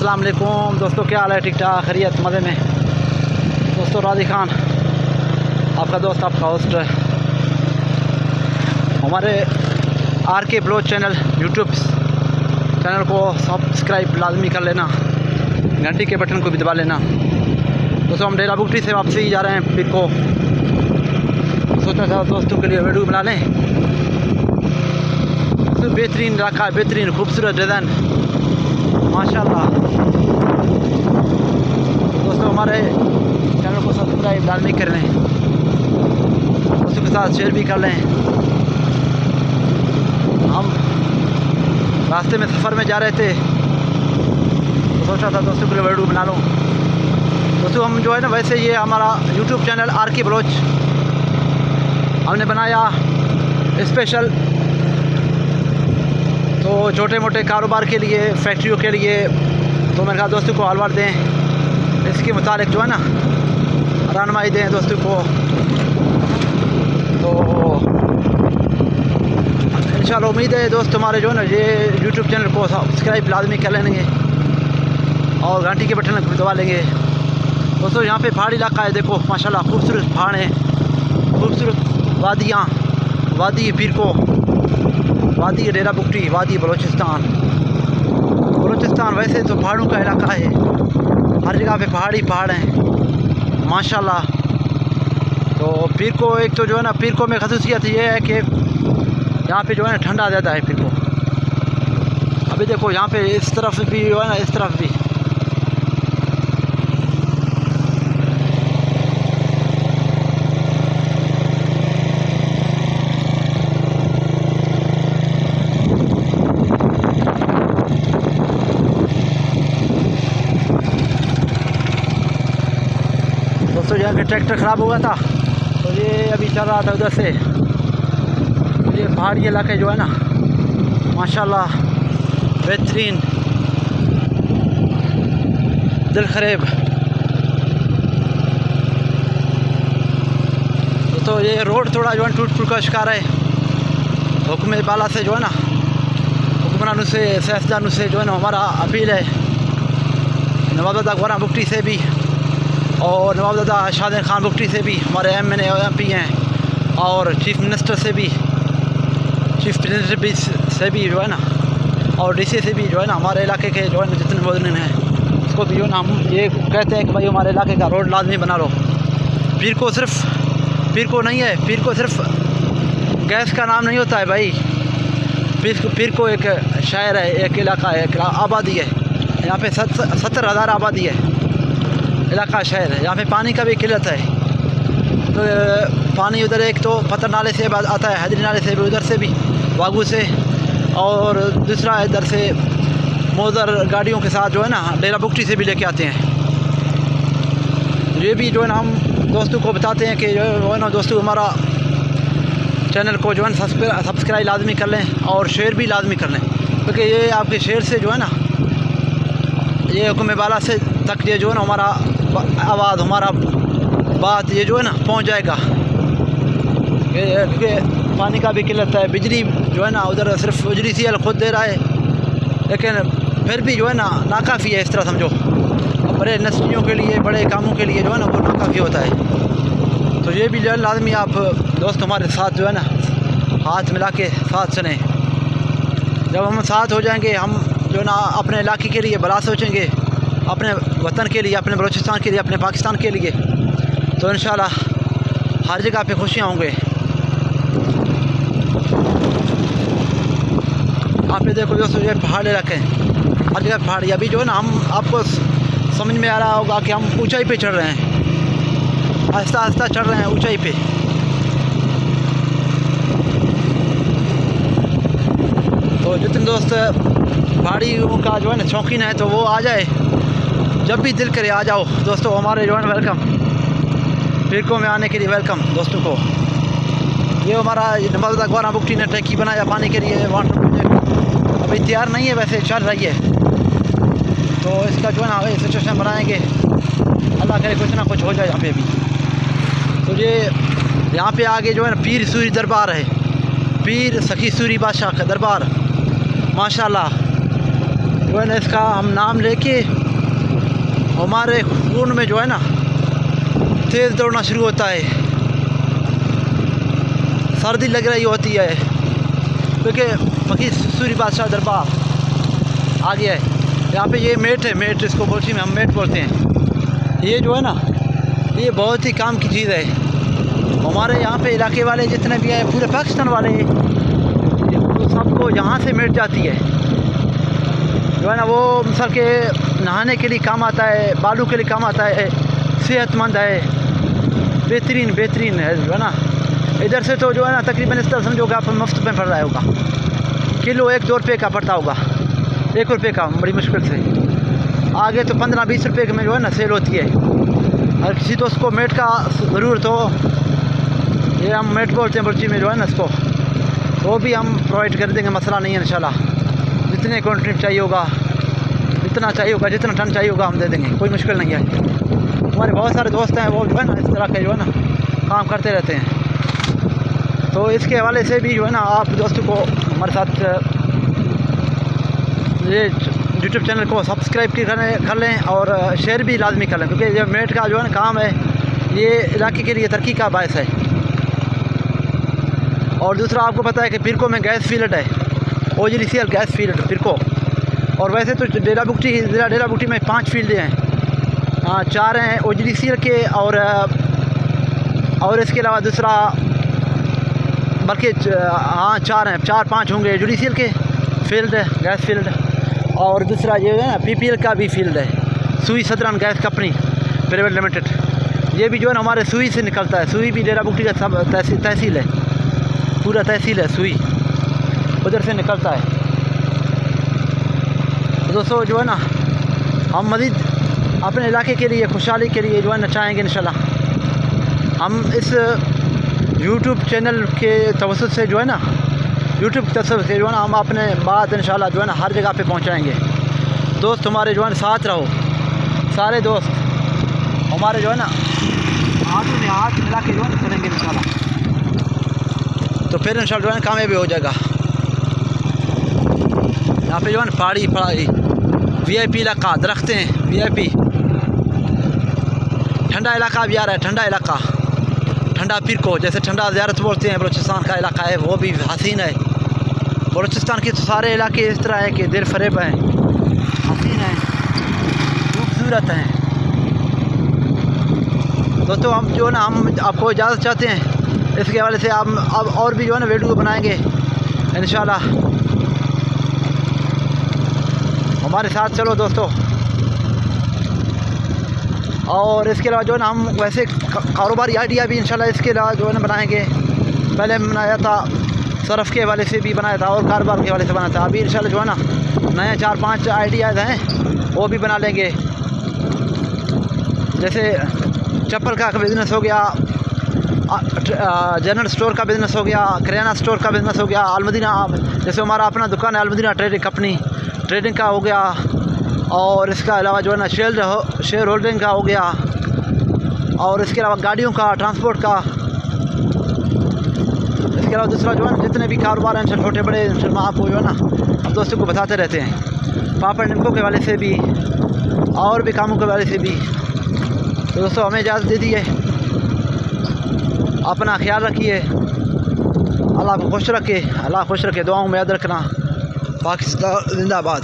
अस्सलाम वालेकुम दोस्तों, क्या हाल है? ठीक ठाक, खैरियत, मज़े में। दोस्तों राजी खान आपका दोस्त, आपका होस्ट। हमारे RK blog channel YouTube channel को सब्सक्राइब लाजमी कर लेना, घंटी के बटन को भी दबा लेना। दोस्तों हम डेरा बुकटी से वापसी जा रहे हैं फिर को। सोचा था दोस्तों के लिए वीडियो बना लें। तो बेहतरीन इलाका है, बेहतरीन खूबसूरत डिज़ाइन माशाल्लाह। दोस्तों हमारे चैनल को सब्सक्राइब लाजमी कर लें, दोस्तों के साथ शेयर भी कर लें। हम रास्ते में सफ़र में जा रहे थे तो सोचा था दोस्तों के लिए वीडियो बना लूँ। दोस्तों हम जो है ना, वैसे ये हमारा यूट्यूब चैनल RK ब्लॉग हमने बनाया स्पेशल तो छोटे मोटे कारोबार के लिए, फैक्ट्रियों के लिए। तो मैंने कहा दोस्तों को अलवार दें, इसके मुतालिक जो है ना रहनुमाई दें दोस्तों को। तो इंशाल्लाह उम्मीद है दोस्त हमारे जो है ना ये यूट्यूब चैनल को सब्सक्राइब लाजमी कर लेंगे और घंटी के बटन को दबा लेंगे। दोस्तों यहाँ पे पहाड़ी इलाका है, देखो माशाल्लाह खूबसूरत पहाड़ हैं, खूबसूरत वादियाँ, वादी पीर को, वादी डेरा बुकटी, वादी बलूचिस्तान। बलूचिस्तान वैसे तो पहाड़ों का इलाका है, हर जगह पे पहाड़ हैं माशाल्लाह। तो पीर को एक तो जो है ना, पीर को में खसूसियत ये है कि यहाँ पे जो है ना ठंडा ज़्यादा है पीर को। अभी देखो यहाँ पे इस तरफ भी जो है ना, इस तरफ भी तो यहाँ पे ट्रैक्टर ख़राब हुआ था तो ये अभी चल रहा था उधर से। ये पहाड़ी इलाके जो है ना माशाल्लाह बेहतरीन, दिलखरेब। तो ये रोड थोड़ा जो है टूट फूट का शिकार है। हुक्म बाला से जो है ना, हुक्मरानों से, सियासतदानों से जो है ना हमारा अपील है, नवाबजादा गोरा बुकटी से भी और नवाबजादा शाहजहां खान बुकटी से भी, हमारे MNA MP हैं, और चीफ मिनिस्टर से भी, चीफ मिनिस्टर से भी जो है ना, और DC से भी जो है ना, हमारे इलाके के जो है ना जितने मुजरिम हैं उसको भी जो है ना हम ये कहते हैं कि भाई हमारे इलाके का रोड लाजमी बना लो। पीर को सिर्फ पीर को नहीं है, पीर को सिर्फ गैस का नाम नहीं होता है भाई। पीर को एक शहर है, एक इलाका है, एक आबादी है। यहाँ पे 70,000 आबादी है, इलाका शहर है। यहाँ पे पानी का भी किल्लत है। तो पानी उधर एक तो पत्थर नाले से आता है, हैदरी नाले से भी, उधर से भी वागू से, और दूसरा इधर से मोज़र गाड़ियों के साथ जो है ना डेरा बुकटी से भी लेके आते हैं। ये भी जो है ना हम दोस्तों को बताते हैं कि जो है ना दोस्तों हमारा चैनल को जो है सब्सक्राइब लाजमी कर लें और शेयर भी लाजमी कर लें, क्योंकि ये आपके शेयर से जो है ना ये हुक्म बाला से तक ये जो है ना हमारा आवाज़, हमारा बात ये जो है ना पहुंच जाएगा। क्योंकि पानी का भी किल्लत है, बिजली जो है ना उधर सिर्फ बिजली CL खुद दे रहा है, लेकिन फिर भी जो है ना नाकाफ़ी है। इस तरह समझो बड़े इंडस्ट्रियों के लिए, बड़े कामों के लिए जो है ना वो नाकाफ़ी होता है। तो ये भी जो है लाजमी आप दोस्त हमारे साथ जो है ना हाथ मिला के साथ चलें। जब हम साथ हो जाएंगे, हम जो ना अपने इलाके के लिए भला सोचेंगे, अपने वतन के लिए, अपने बलूचिस्तान के लिए, अपने पाकिस्तान के लिए, तो इंशाल्लाह हर जगह पे खुशियाँ होंगे। आप ये देखो दोस्तों, ये पहाड़ इलाके हैं, हर जगह पहाड़ी। अभी जो है ना हम आपको समझ में आ रहा होगा कि हम ऊंचाई पे चढ़ रहे हैं, आहिस्ता आहिस्ता चढ़ रहे हैं ऊंचाई पे। तो जितने दोस्त पहाड़ियों का जो है ना शौकीन है तो वो आ जाए, जब भी दिल करे आ जाओ दोस्तों। हमारे जो है ना वेलकम, पीर को में आने के लिए वेलकम दोस्तों को। ये हमारा नवाबजादा गोरा बुकटी ने टैंकी बनाया पानी के लिए, वाटर प्रोजेक्ट अभी तैयार नहीं है, वैसे चल रही है। तो इसका जो है ना सिचुएशन बनाएंगे, अल्लाह करे कुछ ना कुछ हो जाए यहाँ पे भी। तो ये यहाँ पे आगे जो है ना पीर सूरी दरबार है, पीर सखी सूरी बादशाह का दरबार माशाल्लाह। जो है ना इसका हम नाम लेके हमारे खून में जो है ना तेज़ दौड़ना शुरू होता है, सर्दी लग रही होती है, क्योंकि फकीर सूरी बादशाह दरबार आ गया है। यहाँ पे ये मेट है, मेट इसको बोलची में हम मेट बोलते हैं। ये जो है ना ये बहुत ही काम की चीज़ है। हमारे यहाँ पे इलाके वाले जितने भी हैं, पूरे पाकिस्तान वाले, सबको यहाँ से मेट जाती है। जो है ना वो मिसाल के नहाने के लिए काम आता है, बालू के लिए काम आता है, सेहतमंद है, बेहतरीन बेहतरीन है जो है ना। इधर से तो जो है ना तकरीबन इस तरह समझोगे आप मुफ्त में पड़ रहा होगा, किलो 1-2 रुपये का पड़ता होगा, 1 रुपये का बड़ी मुश्किल से। आगे तो 15-20 रुपये में जो है ना सेल होती है। अगर किसी दोस्त को मेट का ज़रूरत हो, ये हम मेट बोलते हैं बुर्ची में जो है ना इसको, वो भी हम प्रोवाइड कर देंगे, मसला नहीं है इंशाल्लाह। जितने क्वान्टिटी चाहिए होगा, जितना चाहिए होगा, जितना टन चाहिए होगा हम दे देंगे, कोई मुश्किल नहीं है। हमारे बहुत सारे दोस्त हैं वो जो है ना इस तरह के जो है ना काम करते रहते हैं। तो इसके हवाले से भी जो है ना आप दोस्तों को हमारे साथ ये यूट्यूब चैनल को सब्सक्राइब कर लें और शेयर भी लाजमी कर लें, क्योंकि ये मेट का जो है ना काम है, ये इलाके के लिए तरक्की का बायस है। और दूसरा आपको पता है कि पिरको में गैस फील्ड है, OGDCL गैस फील्ड पिरको। और वैसे तो डेरा बुगटी, ज़िला डेरा बुगटी में 5 फील्डें हैं, 4 हैं OGDCL के, और इसके अलावा दूसरा बल्कि 4 हैं, 4-5 होंगे OGDCL के फील्ड है, गैस फील्ड। और दूसरा ये है ना PPL का भी फील्ड है, सुई southern gas company private limited. ये भी जो है ना हमारे सुई से निकलता है। सुई भी डेरा बुगटी का सब तहसील है, पूरा तहसील है, सुई उधर से निकलता है। तो दोस्तों जो है ना हम मज़ीद अपने इलाके के लिए, खुशहाली के लिए जो है ना चाहेंगे इंशाल्लाह। हम इस यूट्यूब चैनल के तवस्सुत से जो है ना, यूट्यूब तवस्सुत से जो है ना हम अपने बात इंशाल्लाह जो है ना हर जगह पे पहुंचाएंगे। दोस्त हमारे जो है ना साथ रहो, सारे दोस्त हमारे जो है ना हाथ में हाथ मिला के जो है ना चलेंगे इंशाल्लाह, तो फिर इंशाल्लाह जो है ना कामयाबी हो जाएगा। यहाँ पे जो है ना पहाड़ी VIP इलाका, दरख्तें हैं VIP, ठंडा इलाका भी आ रहा है, ठंडा इलाका, ठंडा पिरको, जैसे ठंडा ज़ियारत बोलते हैं, बलूचिस्तान का इलाका है, वो भी हसीन है। बलूचिस्तान के तो सारे इलाके इस तरह है कि दिल फरेब हैं, हसीन हैं, खूबसूरत हैं। दोस्तों हम जो है ना हम आपको इजाज़त चाहते हैं, इसके हवाले से हम अब और भी जो है ना वीडियो बनाएंगे इंशाल्लाह। हमारे साथ चलो दोस्तों। और इसके अलावा जो है ना हम वैसे कारोबारी आइडिया भी इंशाल्लाह इसके अलावा जो है ना बनाएंगे। पहले बनाया था सरफ़ के हवाले से भी बनाया था और कारोबार के हवाले से बनाया था। अभी इंशाल्लाह जो है ना नए 4-5 आइडियाज़ हैं वो भी बना लेंगे। जैसे चप्पल का बिज़नेस हो गया, जनरल स्टोर का बिज़नेस हो गया, किराना स्टोर का बिज़नेस हो गया, अलमदीना, जैसे हमारा अपना दुकान है अलमदीना ट्रेडिंग कंपनी, ट्रेडिंग का हो गया। और इसके अलावा जो है ना शेयर होल्डिंग का हो गया। और इसके अलावा गाड़ियों का, ट्रांसपोर्ट का। इसके अलावा दूसरा जो है ना जितने भी कारोबार हैं छोटे बड़े आपको जो है ना हम दोस्तों को बताते रहते हैं, पापड़ निम्को के वाले से भी और भी कामों के वाले से भी। तो दोस्तों हमें इजाज़त दे दी है, अपना ख्याल रखिए, अल्लाह को खुश रखे, अल्लाह खुश रखे, दुआओं में याद रखना। पाकिस्तान जिंदाबाद।